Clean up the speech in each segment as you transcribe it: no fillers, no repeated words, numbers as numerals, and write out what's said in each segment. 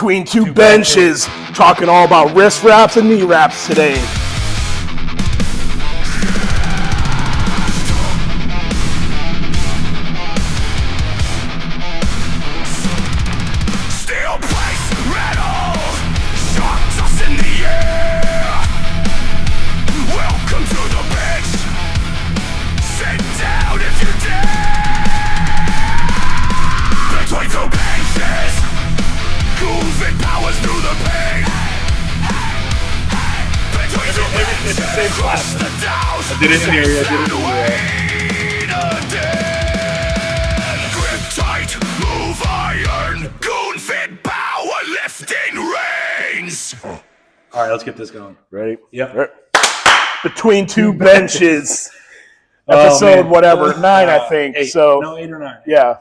between two benches, talking all about wrist wraps and knee wraps today. Steel plates, metal, shocks us in the air. Welcome to the bench. Sit down if you dare. Between two benches, moving powers through the pain. Between two benches, across the down. I did it in area, I did it in area. Grip tight, move iron, goon fit powerlifting reigns. All right, let's get this going. Ready? Yep. Between two benches. Oh, Episode man. whatever, 9 I think. 8. So No, 8 or 9. yeah.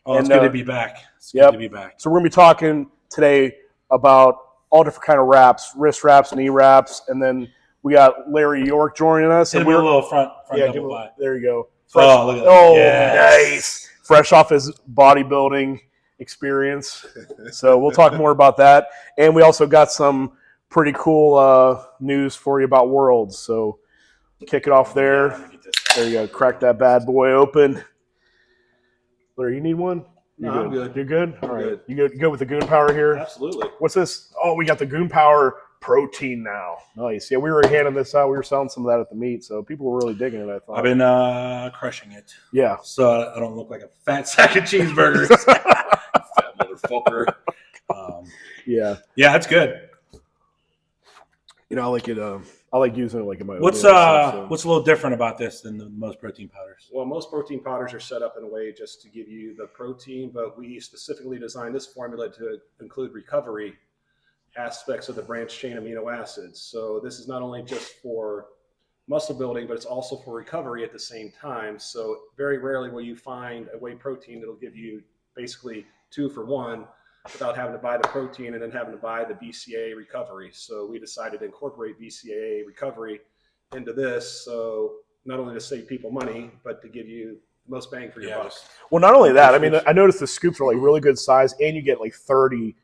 Oh, it's And, good to be back. It's yep. good to be back. So we're gonna be talking today about all different kind of wraps, wrist wraps, knee wraps, and then we got Larry York joining us. Hit And him with a we're little front give double him- body. there you go. Oh, look at that. Oh, Yes. nice. Fresh off his bodybuilding experience. So we'll talk more about that. And we also got some pretty cool news for you about Worlds. So kick it off there. Let me get this. There you go. Crack that bad boy open. Larry, you need one? No, I'm good. You're good? All right. good. You good with the Goon Power here? Absolutely. What's this? Oh, we got the Goon Power protein now. Nice. Yeah, we were handing this out. We were selling some of that at the meet, so people were really digging it, I thought. I've been crushing it, yeah. so I don't look like a fat sack of cheeseburgers. Fat motherfucker. Yeah. Yeah, it's good. You know, I like it. I like using it like in my What's oatmeal and stuff, so. what's a little different about this than the most protein powders? Well, most protein powders are set up in a way just to give you the protein, but we specifically designed this formula to include recovery aspects of the branched chain amino acids. So this is not only just for muscle building, but it's also for recovery at the same time. So very rarely will you find a whey protein that'll give you basically 2 for 1 without having to buy the protein and then having to buy the BCAA recovery. So we decided to incorporate BCAA recovery into this. So not only to save people money, but to give you the most bang for your buck. Well, not only that, I mean, I noticed the scoops are like really good size, and you get like 30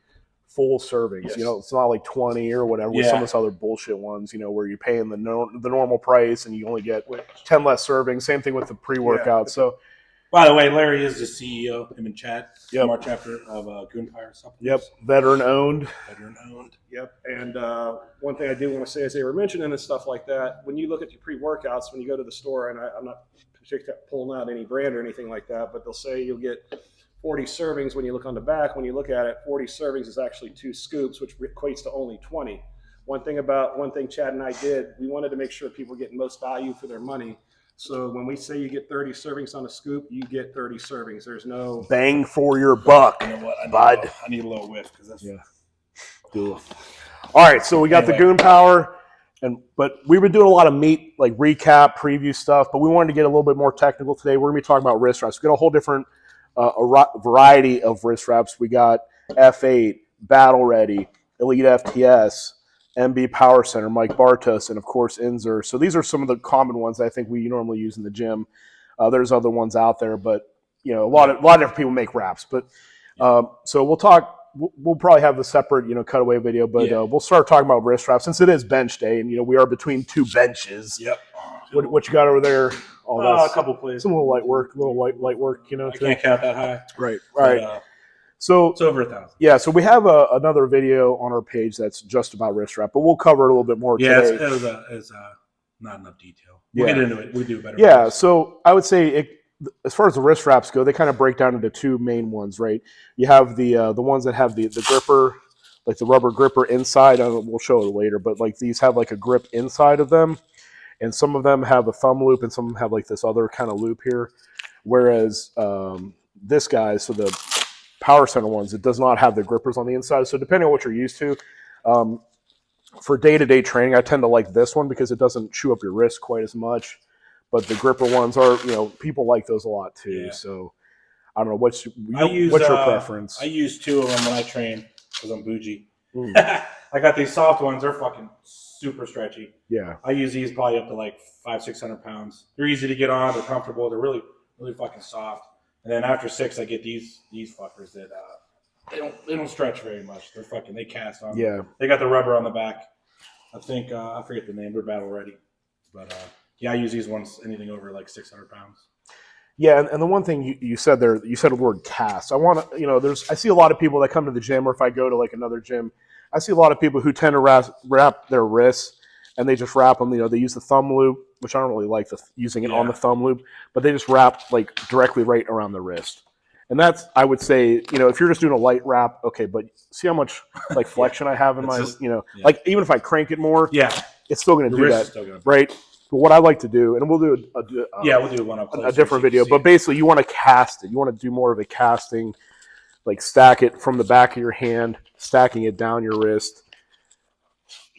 full servings. Yes. You know, it's not like 20 or whatever with Yeah. some of those other bullshit ones. You know, where you're paying the normal price and you only get 10 less servings. Same thing with the pre-workout. Yeah. So, By the way, Larry is the CEO, him and Chad, Yep. from our chapter of Goonfire Supplements. yep, veteran owned. Veteran owned. Yep. And one thing I do want to say, as they were mentioning and stuff like that, when you look at your pre-workouts, when you go to the store, and I'm not particularly pulling out any brand or anything like that, but they'll say you'll get 40 servings. When you look on the back, when you look at it, 40 servings is actually 2 scoops, which equates to only 20. One thing Chad and I did, we wanted to make sure people were getting most value for their money. So when we say you get 30 servings on a scoop, you get 30 servings. There's no Bang for your buck. You know what? Bud. I need a little whiff because that's All right, so we got the Goon Power, but we've been doing a lot of meat, like recap, preview stuff, but we wanted to get a little bit more technical today. We're going to be talking about wrist wraps. We got a whole different variety of wrist wraps. We got F8, Battle Ready, Elite FTS, MB Power Center, Mike Bartos, and of course Inzer. So these are some of the common ones I think we normally use in the gym. There's other ones out there, but you know, a lot of different people make wraps. But so we'll talk. We'll probably have a separate, cutaway video, but we'll start talking about wrist wraps since it is bench day, and we are between two benches. Yep. What you got over there? Oh, that's a couple plays. some little light work, light work. I Today. can't count that high. Right. But, So it's over 1,000. yeah, so we have another video on our page that's just about wrist wrap, but we'll cover it a little bit more Yeah, today. it was not enough detail. We'll get into it. We do better. Yeah, so I would say as far as the wrist wraps go, they kind of break down into 2 main ones, right? You have the ones that have the gripper, like the rubber gripper inside. We'll show it later, but like these have like a grip inside of them, and some of them have a thumb loop, and some of them have like this other kind of loop here. Whereas this guy, so the Power Center ones, it does not have the grippers on the inside. So depending on what you're used to, for day-to-day training, I tend to like this one because it doesn't chew up your wrist quite as much. But the gripper ones are, people like those a lot too. Yeah. So I don't know what's your preference. I use 2 of them when I train because I'm bougie. Mm. I got these soft ones. They're fucking super stretchy. Yeah. I use these probably up to like 500-600 pounds. They're easy to get on. They're comfortable. They're really, really fucking soft. And then after 6, I get these fuckers that they don't stretch very much. They cast on. Yeah. They got the rubber on the back. I think I forget the name. They're battle ready, but yeah, I use these ones anything over like 600 pounds. Yeah, and the one thing you said there, you said the word cast. I want to, I see a lot of people that come to the gym, or if I go to like another gym, I see a lot of people who tend to wrap their wrists, and they just wrap them. They use the thumb loop, which I don't really like using it on the thumb loop, but they just wrap like directly right around the wrist. And that's, I would say, if you're just doing a light wrap, okay, but see how much like flexion I have in my, like even if I crank it more, it's still going to do that, right? But what I like to do, and we'll do we'll do one up close, a different video, but basically you want to cast it. You want to do more of a casting, like stack it from the back of your hand, stacking it down your wrist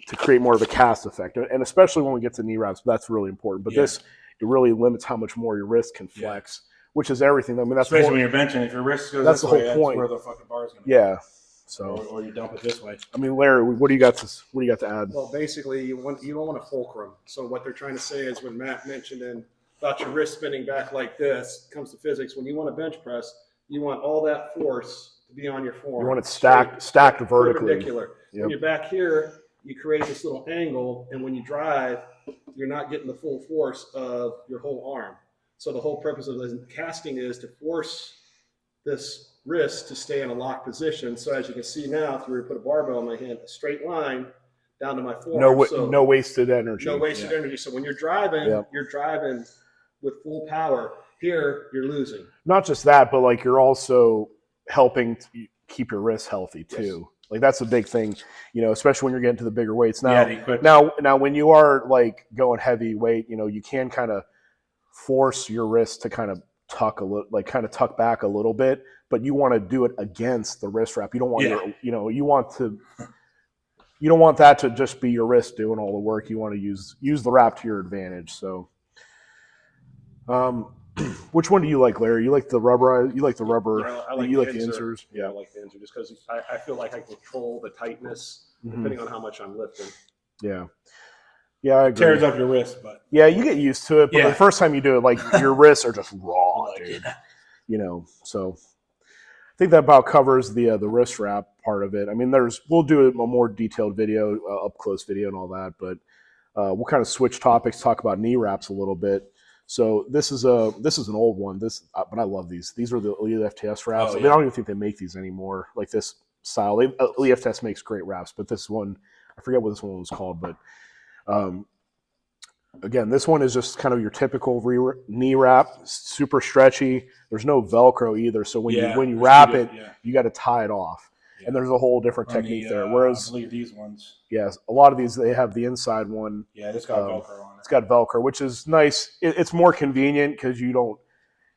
to create more of a cast effect. And especially when we get to knee wraps, that's really important. But this, it really limits how much more your wrist can flex, which is everything. I mean, that's especially when you're benching. If your wrist goes that's this the whole way, point. That's where the fucking bar is going to go. So, or you dump it this way. I mean, Larry, what do you got to add? Well, basically, you don't want a fulcrum. So what they're trying to say is, when Matt mentioned about your wrist spinning back like this, comes to physics. When you want to bench press, you want all that force to be on your forearm. You want it stacked vertically. Perpendicular. Yep. When you're back here, you create this little angle, and when you drive, you're not getting the full force of your whole arm. So the whole purpose of the casting is to force this wrist to stay in a locked position. So as you can see now, if you were to put a barbell in my hand, a straight line down to my forearm. No wasted energy. No wasted energy. So when you're driving, you're driving with full power. Here, you're losing. Not just that, but like you're also helping to keep your wrists healthy too. Yes. Like that's a big thing, especially when you're getting to the bigger weights. Now when you are like going heavy weight, you can kind of force your wrist to kind of tuck back a little bit, but you want to do it against the wrist wrap. You don't want you don't want that to just be your wrist doing all the work. You want to use the wrap to your advantage. So, which one do you like, Larry? You like the rubber? You like the rubber? I like you the like the insers? Yeah, I like the insert just because I feel like I control the tightness depending on how much I'm lifting. Yeah. Yeah, I agree. Tears up your wrist, but yeah, you get used to it. But the first time you do it, like your wrists are just raw, dude. So I think that about covers the wrist wrap part of it. I mean, we'll do a more detailed video, up close video, and all that. But we'll kind of switch topics, talk about knee wraps a little bit. So this is an old one. But I love these. These are the Elite FTS wraps. I don't even think they make these anymore, like this style. Elite FTS makes great wraps, but this one, I forget what this one was called, but. Again, this one is just kind of your typical knee wrap, super stretchy. There's no Velcro either, so when you wrap it, you got to tie it off. Yeah. And there's a whole different technique there. Whereas, I believe these ones, a lot of these they have the inside one. Yeah, it's got Velcro on it. It's got Velcro, which is nice. It's more convenient because you don't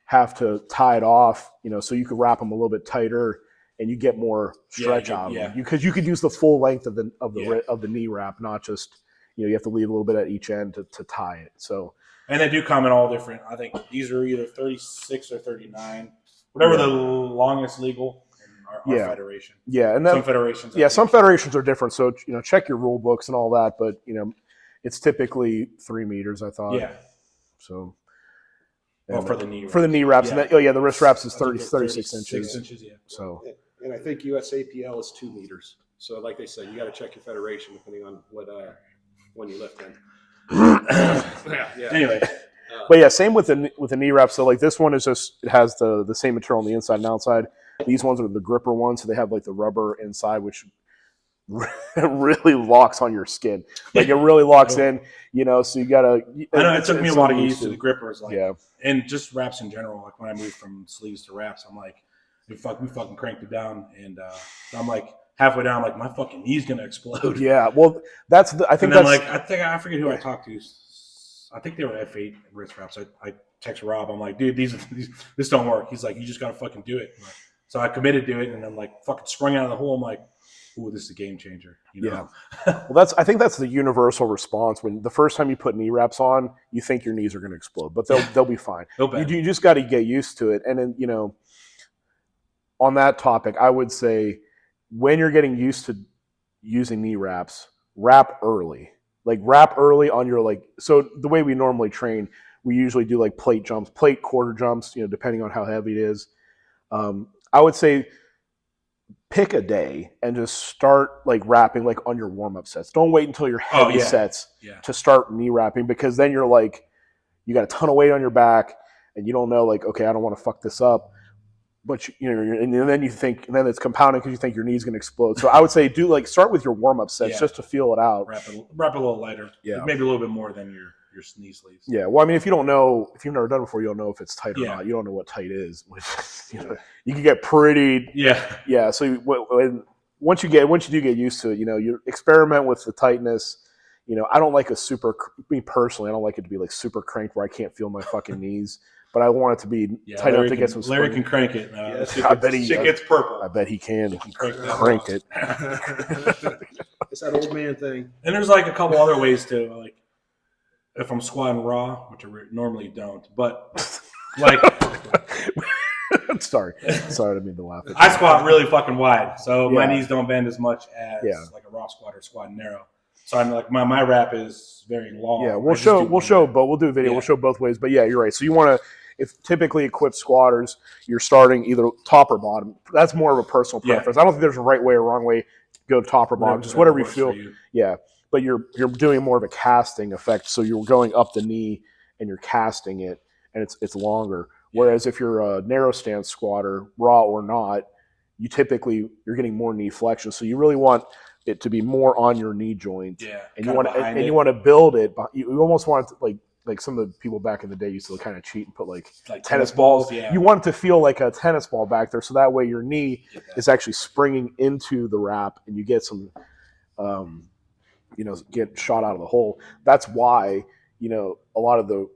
have to tie it off. So you could wrap them a little bit tighter, and you get more stretch out of them. Because you could use the full length of the knee wrap, not just. You have to leave a little bit at each end to tie it. So, and they do come in all different. I think these are either 36 or 39, whatever the longest legal in our federation. Yeah, and some federations. Some federations are different. So check your rule books and all that. But it's typically 3 meters. I thought. Yeah. So. For the knee wraps. For the knee wraps, and the wrist wraps is 36 inches. 6 inches, yeah. So. And I think USAPL is 2 meters. So, like they said, you got to check your federation depending on what. When you lift in. Anyway, but same with the knee wrap. So like this one is it has the same material on the inside and outside. These ones are the gripper ones, so they have like the rubber inside, which really locks on your skin. Like it really locks in. So you gotta. I know it took me a while to get used to the grippers, and just wraps in general. Like when I moved from sleeves to wraps, I'm like, we fucking cranked it down, and I'm like. Halfway down, like my fucking knee's gonna explode. Yeah, well, I forget who I talked to. I think they were F8 wrist wraps. I text Rob. I'm like, dude, this don't work. He's like, you just gotta fucking do it. So I committed to it, and I'm like, fucking sprung out of the hole. I'm like, ooh, this is a game changer. Yeah. Well, I think that's the universal response. When the first time you put knee wraps on, you think your knees are gonna explode, but they'll be fine. You just got to get used to it, and then on that topic, I would say. When you're getting used to using knee wraps, wrap early. Like wrap early on your so the way we normally train, we usually do like plate quarter jumps, depending on how heavy it is. I would say pick a day and just start like wrapping like on your warm-up sets. Don't wait until your heavy sets to start knee wrapping, because then you're like, you got a ton of weight on your back and you don't know, like, okay, I don't want to fuck this up. But and then you think, and then it's compounding because you think your knee's going to explode. So I would say start with your warm-up sets just to feel it out. Wrap a little lighter. Yeah. Maybe a little bit more than your knee sleeves. Yeah. Well, I mean, if you've never done it before, you don't know if it's tight or not. You don't know what tight is. You can get pretty. Yeah. Yeah. So once you do get used to it, you experiment with the tightness. I don't like me personally, I don't like it to be like super cranked where I can't feel my fucking knees. But I want it to be tight enough to get some spring. Larry can crank it. I bet shit gets purple. I bet he can crank it. It's that old man thing. And there's like a couple other ways to, like, if I'm squatting raw, which I normally don't, but like, sorry, I didn't mean to laugh. I squat really fucking wide, so my knees don't bend as much as like a raw squat or squatting narrow. So I'm like, my wrap is very long. Yeah, we'll show, but we'll do a video. We'll show both ways. But yeah, you're right. So you want to. If typically equipped squatters, you're starting either top or bottom. That's more of a personal preference. I don't think there's a right way or wrong way to go top or bottom. Just whatever you feel. Yeah, but you're doing more of a casting effect. So you're going up the knee and you're casting it, and it's longer. Whereas if you're a narrow stance squatter, raw or not, you're getting more knee flexion. So you really want it to be more on your knee joint. Yeah, and you want to build it. You almost want it to, like some of the people back in the day used to kind of cheat and put like tennis balls. Yeah. You want it to feel like a tennis ball back there, so that way your knee is actually springing into the wrap, and you get some, get shot out of the hole. That's why a lot of the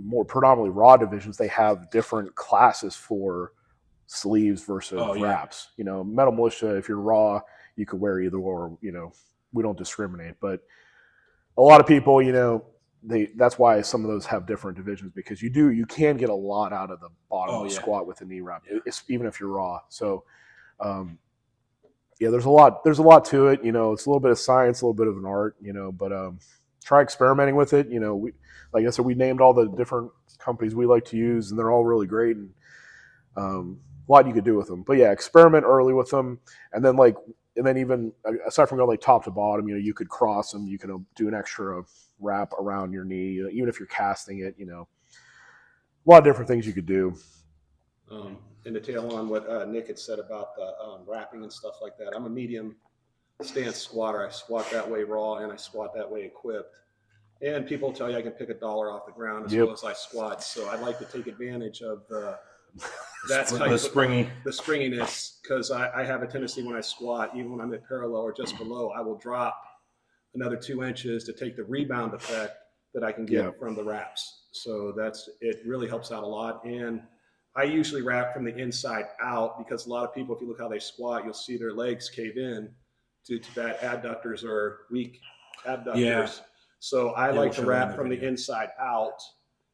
more predominantly raw divisions, they have different classes for sleeves versus wraps. Metal Militia, if you're raw, you could wear either or. We don't discriminate, but a lot of people, that's why some of those have different divisions, because you can get a lot out of the bottom of the squat with the knee wrap, even if you're raw. So, there's a lot to it. It's a little bit of science, a little bit of an art. But try experimenting with it. Like I said, we named all the different companies we like to use, and they're all really great, and a lot you could do with them. But yeah, experiment early with them, and then even aside from going like top to bottom, you could cross them. You can do an extra wrap around your knee, even if you're casting it. A lot of different things you could do. And to tail on what Nick had said about the wrapping and stuff like that, I'm a medium stance squatter. I squat that way raw, and I squat that way equipped. And people tell you I can pick $1 off the ground as well as I squat. So I'd like to take advantage of the springiness, because I have a tendency when I squat, even when I'm at parallel or just below, I will drop another 2 inches to take the rebound effect that I can get from the wraps. So it really helps out a lot. And I usually wrap from the inside out, because a lot of people, if you look how they squat, you'll see their legs cave in due to that adductors or weak abductors. Yeah. So I like to wrap from the inside out.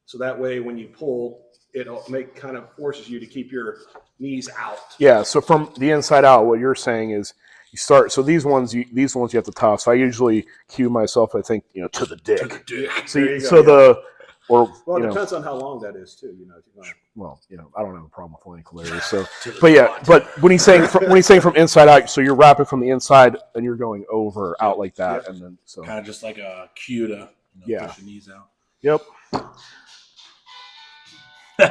So that way, when you pull, it'll kind of forces you to keep your knees out. Yeah. So from the inside out, what you're saying is you start. So these ones you have to toss. So I usually cue myself, I think, to the dick. To the dick. Well, it depends on how long that is too. Well, I don't have a problem with length, Larry. So, but when he's saying from inside out, so you're wrapping from the inside and you're going over out like that, and then so kind of just like a cue to push your knees out. Yep.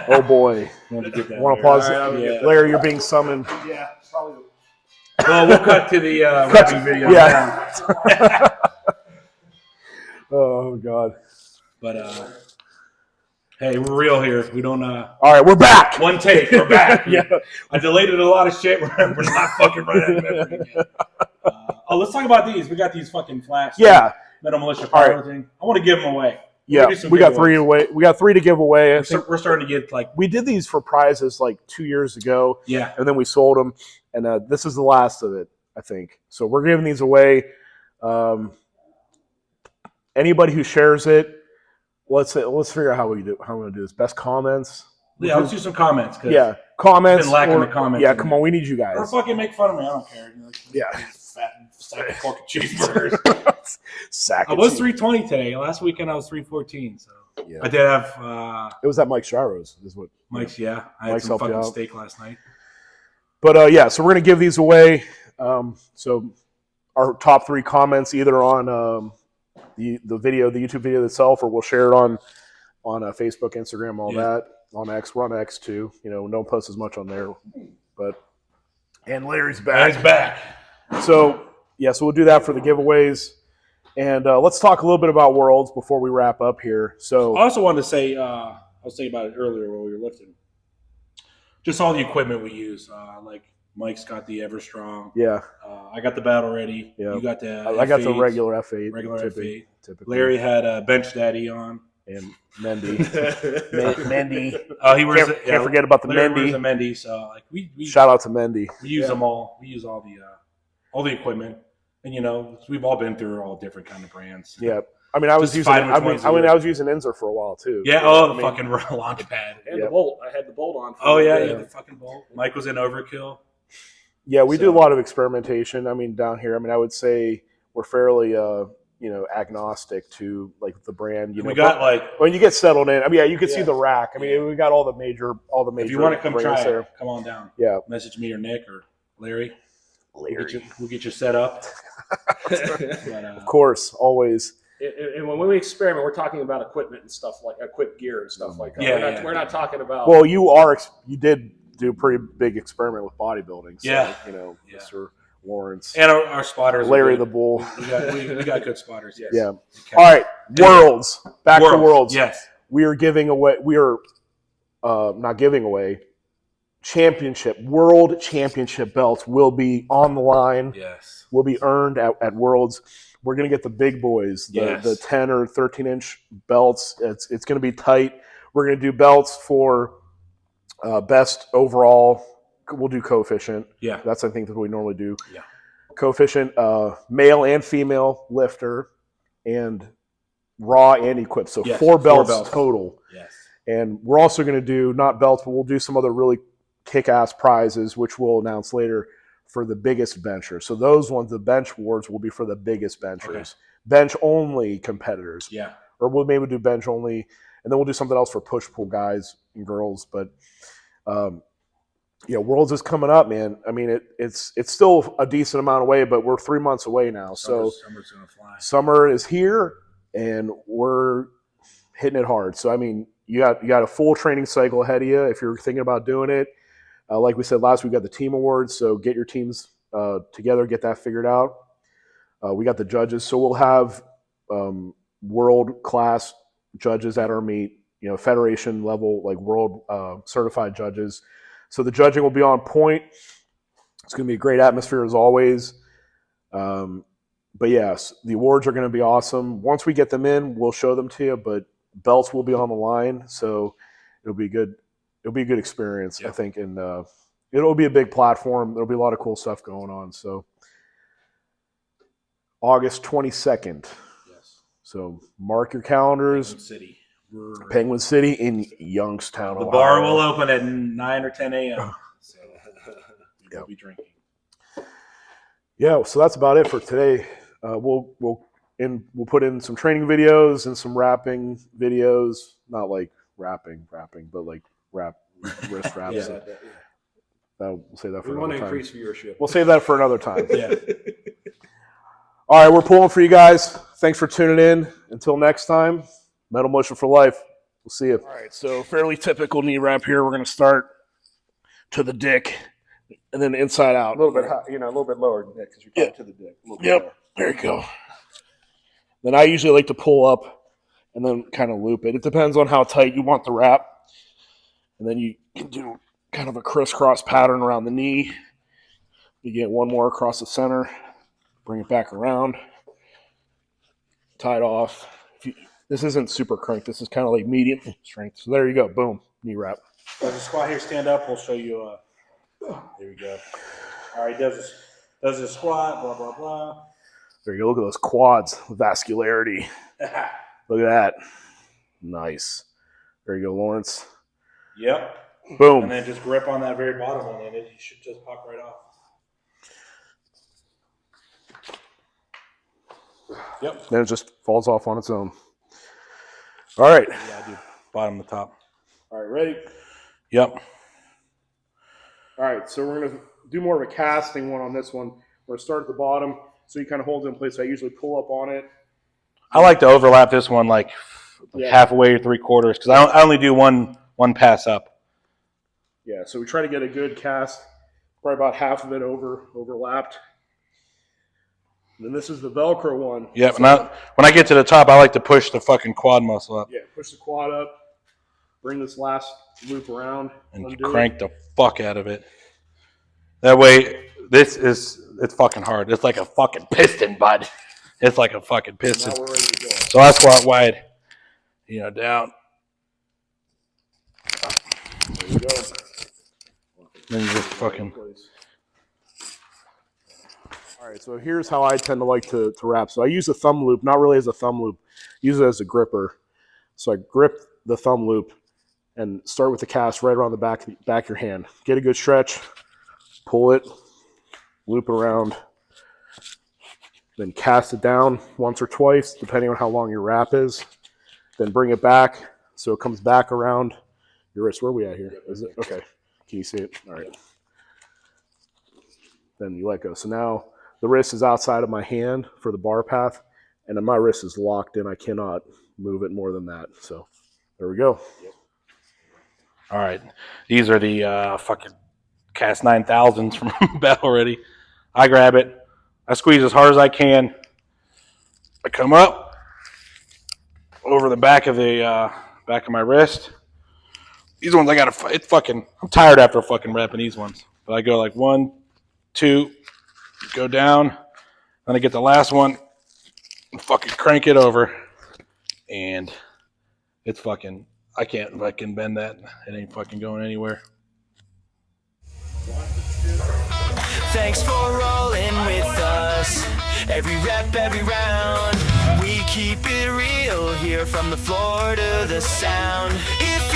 Oh boy! Want to pause? Right, Larry, you're being summoned. Yeah, probably. Well, we'll cut to the wrapping video. Yeah. Oh God. But hey, we're real here. We don't. All right, we're back. One take, we're back. I deleted a lot of shit. We're not fucking running memory again. Let's talk about these. We got these fucking flash. Yeah. Metal Militia power thing. I want to give them away. Yeah, we got 3 away. We got 3 to give away. We're starting to get we did these for prizes like 2 years ago. Yeah, and then we sold them, and this is the last of it, I think. So we're giving these away. Anybody who shares it, let's figure out how we're gonna do this. Best comments. Yeah, let's do some comments. Yeah, comments. Been lacking the comments. Yeah, come on, we need you guys. Or fucking make fun of me. I don't care. Fat sack of fucking cheeseburgers. Sack. I was 320 today. Last weekend I was 314. So yeah. I did have. It was at Mike Shiro's. Is what Mike's. Yeah, I had some fucking steak last night. But yeah, so we're gonna give these away. So our top 3 comments either on the video, the YouTube video itself, or we'll share it on Facebook, Instagram, all that. On X, we're on X too. You know, don't post as much on there, but and Larry's back. He's back. So yeah, so we'll do that for the giveaways, and let's talk a little bit about Worlds before we wrap up here. So I also wanted to say, I was thinking about it earlier while we were lifting. Just all the equipment we use. Like Mike's got the Everstrong. yeah, I got the Battle Ready. Yeah. You got the I got the F8, regular F8. regular F8. Typically. Larry had a Bench Daddy on. And Mendy. Mendy. Oh, he wears Can't forget about the Larry wears Mendy. a Mendy. So like we Shout out to Mendy. we use them all. We use all the equipment, and you know we've all been through all different kind of brands. Yeah. I mean, I was Just using. find which ones you use. I was using Inzer for a while too. Yeah. Oh, the fucking launch pad. And Yeah. the bolt. I had the bolt on. Oh yeah, the- the fucking bolt. Mike was in Overkill. Yeah, we do a So- lot of experimentation. I mean, down here, I mean, I would say we're fairly, agnostic to like the brand. You know, We got like when you get settled in. I mean, yeah, you can see Yeah. the rack. I mean, we got all the major. if you want to come brands try there. it, come on down. Yeah, Message me or Nick or Larry. Larry. We'll get you set up. But, Of course, always. And when we experiment, we're talking about equipment and stuff like equip gear and stuff like that. Yeah, We're not talking about. Well, you did do a pretty big experiment with bodybuilding. So, Yeah. you know, Yeah. Mr. Lawrence, and our spotters. are Larry good. the Bull. We got good spotters. Yes. Yeah. Okay. All right, Worlds. Back to Worlds. Yes. We are giving away. We are not giving away. World Championship belts will be on the line. Yes. Will be earned at Worlds. We're going to get the big boys, Yes. the 10 or 13-inch belts. It's going to be tight. We're going to do belts for best overall. We'll do coefficient. Yeah. That's, I think, what we normally do. Yeah. Coefficient, male and female lifter, and raw and equipped. So Yes, 4 belts, 4 belts. total. Yes. And we're also going to do, not belts, but we'll do some other really kick-ass prizes, which we'll announce later, for the biggest benchers. So those ones, the bench awards, will be for the biggest benchers. Okay. Bench-only competitors. Yeah. Or we'll maybe do bench-only, and then we'll do something else for push-pull guys and girls. But, Worlds is coming up, man. I mean, it's still a decent amount away, but we're 3 months away now. So Summer's gonna fly. summer is here, and we're hitting it hard. So I mean, you got a full training cycle ahead of you if you're thinking about doing it. Like we said last week, we got the team awards, so get your teams together, get that figured out. We got the judges, so we'll have world class judges at our meet. Federation level, like world certified judges. So the judging will be on point. It's going to be a great atmosphere as always. But yes, the awards are going to be awesome. Once we get them in, we'll show them to you. But belts will be on the line, so it'll be good. It'll be a good experience, I think, and it'll be a big platform. There'll be a lot of cool stuff going on. So August 22nd. Yes. So mark your calendars. Penguin City. Penguin City in Youngstown. The Ohio. bar will open at 9 or 10 a.m. So we'll be drinking. Yeah, so that's about it for today. We'll put in some training videos and some rapping videos. Not like rapping, but like wrist raps. Yeah. We'll save that for We want another to time. increase viewership. We'll save that for another time. Yeah. All right, we're pulling for you guys. Thanks for tuning in. Until next time, Metal Motion for life. We'll see you. All right, so fairly typical knee wrap here. We're going to start to the dick and then inside out. A little bit, high, a little bit lower because you're Yeah. to the dick. A little bit Yep, lower. there you go. Then I usually like to pull up and then kind of loop it. It depends on how tight you want the wrap. And then you can do kind of a crisscross pattern around the knee. You get one more across the center, bring it back around, tie it off. This isn't super crank. This is kind of like medium strength. So there you go. Boom. Knee wrap. Does the squat here stand up? We'll show you. There we go. All right, does the squat, blah, blah, blah. There you go. Look at those quads, vascularity. Look at that. Nice. There you go, Lawrence. Yep. Boom. And then just grip on that very bottom one, and it should just pop right off. Yep. Then it just falls off on its own. All right. Yeah, I do. Bottom to top. All right, ready? Yep. All right, so we're going to do more of a casting one on this one. We're going to start at the bottom, so you kind of hold it in place. So I usually pull up on it. I like to overlap this one like halfway or 3/4 because I only do one pass up. Yeah, so we try to get a good cast, probably about half of it overlapped. And then this is the Velcro one. Yeah, so, when I get to the top, I like to push the fucking quad muscle up. Yeah, push the quad up, bring this last loop around, and crank the fuck out of it. That way, it's fucking hard. It's like a fucking piston, bud. It's like a fucking piston. Now we're ready to go. So I squat wide, down. There you go. Then you just fucking. All right, so here's how I tend to like to wrap. So I use a thumb loop, not really as a thumb loop, use it as a gripper. So I grip the thumb loop and start with the cast right around the back of your hand. Get a good stretch, pull it, loop around, then cast it down once or twice, depending on how long your wrap is. Then bring it back so it comes back around your wrist. Where are we at here? Is it okay? Can you see it? All right. Then you let go. So now the wrist is outside of my hand for the bar path, and then my wrist is locked in. I cannot move it more than that. So there we go. All right. These are the fucking Cast 9000s from Battle Ready. I grab it. I squeeze as hard as I can. I come up over the back of my wrist. These ones I gotta. It's fucking. I'm tired after fucking wrapping these ones. But I go like 1, 2, go down. Then I get the last one and fucking crank it over, and it's fucking. I can't fucking bend that. It ain't fucking going anywhere. Thanks for rolling with us. Every rep, every round. We keep it real here from the floor to the sound. If